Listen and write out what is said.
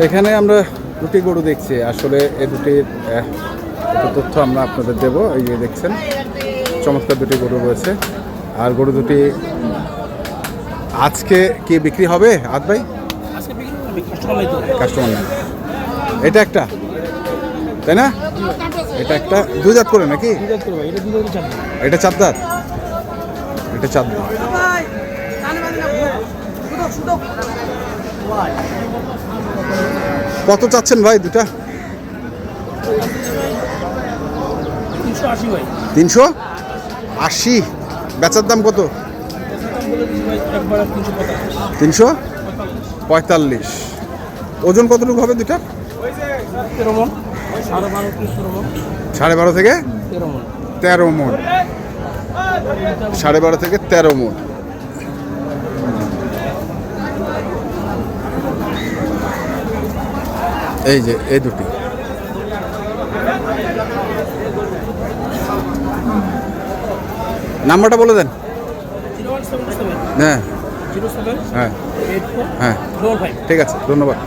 এখানে আমরা দুটি গরু দেখছি, আসলে এই দুটির একটু তথ্য আমরা আপনাদের দেব। এই যে দেখছেন চমৎকার দুটি গরু রয়েছে, আর গরু দুটি আজকে কি বিক্রি হবে আদ ভাই? কাস্টমার না, এটা একটা তাই না? এটা একটা দুই দাঁত করে নাকি? এটা চার দাঁত, এটা চার দাঁত। কত চাচ্ছেন ভাই দুটা? 380। বেচার দাম কত? 345। ওজন কতটুকু হবে দুটা? 12.5 থেকে 13 মণ। 12.5 থেকে 13 মণ। এই যে এই দুটি নাম্বারটা বলে দেন। হ্যাঁ হ্যাঁ হ্যাঁ, ঠিক আছে, ধন্যবাদ।